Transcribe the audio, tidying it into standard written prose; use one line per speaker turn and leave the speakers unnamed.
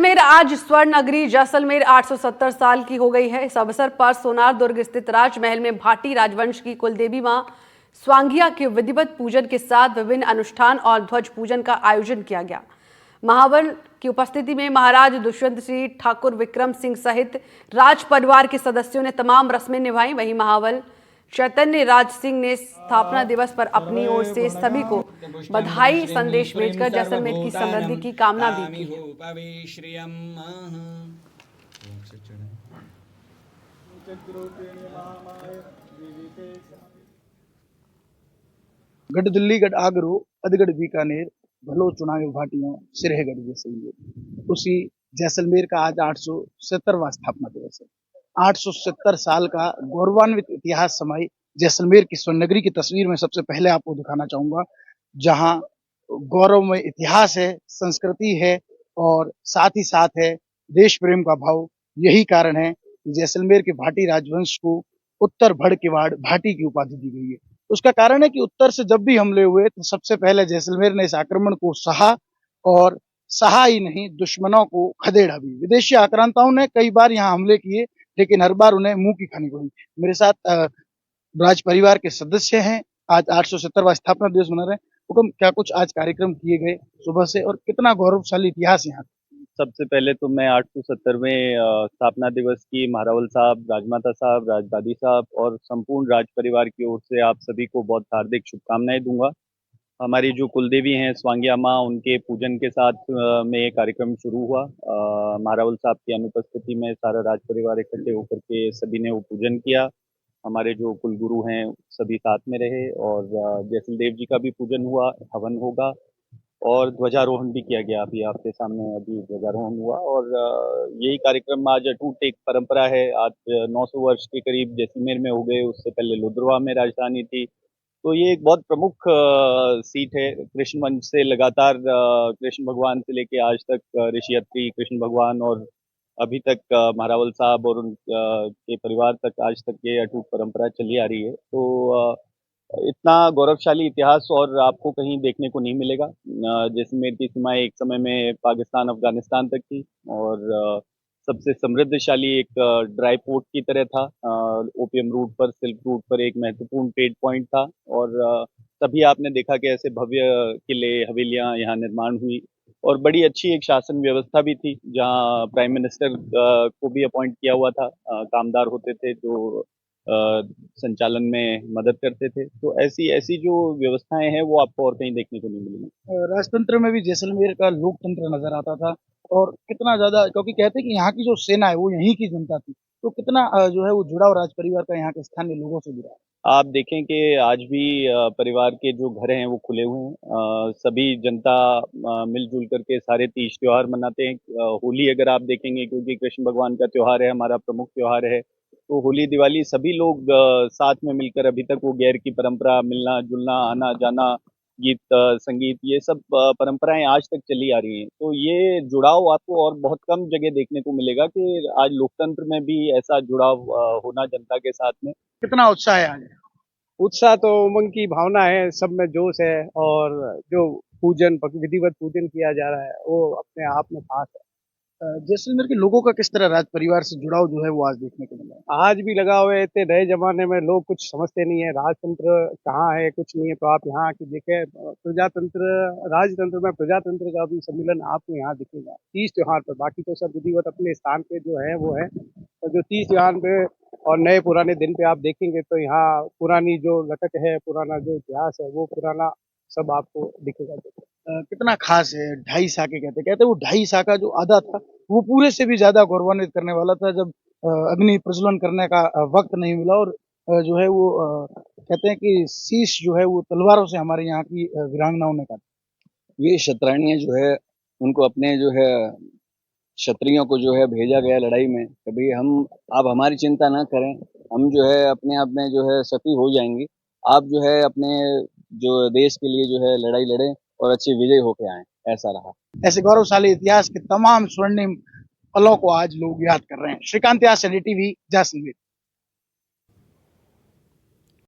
जैसलमेर आज स्वर्ण नगरी जैसलमेर 870 साल की हो गई है। इस अवसर पर सोनार दुर्ग स्थित राजमहल में भाटी राजवंश की कुलदेवी मां स्वांगिया के विधिवत पूजन के साथ विभिन्न अनुष्ठान और ध्वज पूजन का आयोजन किया गया। महावल की उपस्थिति में महाराज दुष्यंत सिंह ठाकुर विक्रम सिंह सहित राज परिवार के सदस्यों ने तमाम रस्में निभाई। वहीं महावल चैतन्य राज सिंह ने स्थापना दिवस पर अपनी ओर से सभी को बधाई संदेश भेजकर जैसलमेर की समृद्धि की कामना भी की है।
गढ़ दिल्ली गढ़ आगरू अधगढ़ बीकानेर भलो चुनाव भाटियों सिरहगढ़ जैसलमेर। उसी जैसलमेर का आज 870वां स्थापना दिवस है। 870 साल का गौरवान्वित इतिहास समाई जैसलमेर की स्वर्णनगरी की तस्वीर में सबसे पहले आपको दिखाना चाहूंगा, जहां गौरवमय इतिहास है, संस्कृति है और साथ ही साथ है देश प्रेम का भाव। यही कारण है कि जैसलमेर के भाटी राजवंश को उत्तर भड़ किवाड़ भाटी की उपाधि दी गई है। उसका कारण है कि उत्तर से जब भी हमले हुए तो सबसे पहले जैसलमेर ने इस आक्रमण को सहा, और सहा ही नहीं, दुश्मनों को खदेड़ा भी। विदेशी आक्रांताओं ने कई बार यहाँ हमले किए, लेकिन हर बार उन्हें मुंह की खानी पड़ी। मेरे साथ राज परिवार के सदस्य हैं। आज 870वां स्थापना दिवस मना रहे हैं। हुक्म, क्या कुछ आज कार्यक्रम किए गए सुबह से और कितना गौरवशाली इतिहास यहाँ?
सबसे पहले तो मैं 870वें स्थापना दिवस की महारावल साहब, राजमाता साहब, राजदादी साहब और संपूर्ण राज परिवार की ओर से आप सभी को बहुत हार्दिक शुभकामनाएं दूंगा। हमारी जो कुलदेवी हैं स्वांगिया माँ, उनके पूजन के साथ में ये कार्यक्रम शुरू हुआ। महारावल साहब की अनुपस्थिति में सारा राज परिवार इकट्ठे होकर के सभी ने वो पूजन किया। हमारे जो कुलगुरु हैं सभी साथ में रहे और जैसल देव जी का भी पूजन हुआ, हवन होगा और ध्वजारोहण भी किया गया। अभी आपके सामने अभी ध्वजारोहण हुआ और यही कार्यक्रम आज अटूट एक परंपरा है। आज 900 वर्ष के करीब जैसलमेर में हो गए। उससे पहले लुधरवा में राजधानी थी, तो ये एक बहुत प्रमुख सीट है। कृष्ण वंश से लगातार कृष्ण भगवान से लेके आज तक ऋषि अत्रि, कृष्ण भगवान और अभी तक महारावल साहब और उनके परिवार तक आज तक ये अटूट परंपरा चली आ रही है। तो इतना गौरवशाली इतिहास और आपको कहीं देखने को नहीं मिलेगा। जैसलमेर की सीमाएं एक समय में पाकिस्तान, अफगानिस्तान तक थी और सबसे समृद्धशाली एक ड्राई पोर्ट की तरह था। ओपियम रूट पर, सिल्क रूट पर एक महत्वपूर्ण ट्रेड पॉइंट था और तभी आपने देखा कि ऐसे भव्य किले, हवेलियां यहाँ निर्माण हुई और बड़ी अच्छी एक शासन व्यवस्था भी थी, जहाँ प्राइम मिनिस्टर को भी अपॉइंट किया हुआ था। कामदार होते थे जो संचालन में मदद करते थे। तो ऐसी ऐसी जो व्यवस्थाएं हैं वो आपको और कहीं देखने को नहीं मिलेंगी।
राजतंत्र में भी जैसलमेर का लोकतंत्र नजर आता था, और कितना ज्यादा, क्योंकि कहते हैं कि यहाँ की जो सेना है वो यहीं की जनता थी, तो कितना जो है वो जुड़ाव राज परिवार का यहाँ के स्थानीय लोगों से जुड़ा है।
आप देखें कि आज भी परिवार के जो घर हैं वो खुले हुए हैं। सभी जनता मिलजुल करके सारे तीज त्योहार मनाते हैं। होली अगर आप देखेंगे, क्योंकि कृष्ण भगवान का त्योहार है, हमारा प्रमुख त्योहार है, तो होली, दिवाली सभी लोग साथ में मिलकर, अभी तक वो गैर की परंपरा, मिलना जुलना, आना जाना, गीत संगीत, ये सब परंपराएं आज तक चली आ रही हैं। तो ये जुड़ाव आपको और बहुत कम जगह देखने को मिलेगा कि आज लोकतंत्र में भी ऐसा जुड़ाव होना जनता के साथ में।
कितना उत्साह है आज?
उत्साह तो उमंग की भावना है, सब में जोश है और जो पूजन, विधिवत पूजन किया जा रहा है वो अपने आप में खास है।
जैसलमेर के लोगों का किस तरह राज परिवार से जुड़ाव जो है वो आज देखने को मिला है?
आज भी लगा हुआ है। इतने नए जमाने में लोग कुछ समझते नहीं है, राजतंत्र कहाँ है, कुछ नहीं है। तो आप यहाँ आके देखें, प्रजातंत्र, राजतंत्र में प्रजातंत्र का भी सम्मिलन आपको यहाँ दिखेगा तीज त्योहार पर। बाकी तो सब विधिवत अपने स्थान पे जो है वो है, और जो तीज त्योहार पे और नए पुराने दिन पे आप देखेंगे तो यहाँ पुरानी जो लटक है, पुराना जो इतिहास है वो पुराना सब आपको दिखेगा।
कितना खास है। 2.5 साके कहते वो 2.5 साका जो आधा था वो पूरे से भी ज्यादा गौरवान्वित करने वाला था, जब अग्नि प्रज्वलन करने का वक्त नहीं मिला, और जो है वो कहते हैं कि शीश जो है वो तलवारों से हमारे यहाँ की वीरांगनाओं ने काटा।
ये शतरानियां जो है उनको अपने जो है क्षत्रियों को जो है भेजा गया लड़ाई में। कभी हम, आप हमारी चिंता ना करें, हम जो है अपने आप में जो है सफी हो जाएंगे। आप जो है अपने जो देश के लिए जो है लड़ाई लड़ें और अच्छी विजय होके आए। ऐसा रहा।
ऐसे गौरवशाली इतिहास के तमाम स्वर्णिम पलों को आज लोग याद कर रहे हैं। श्रीकांत यास, टीवी, जैसलमेर।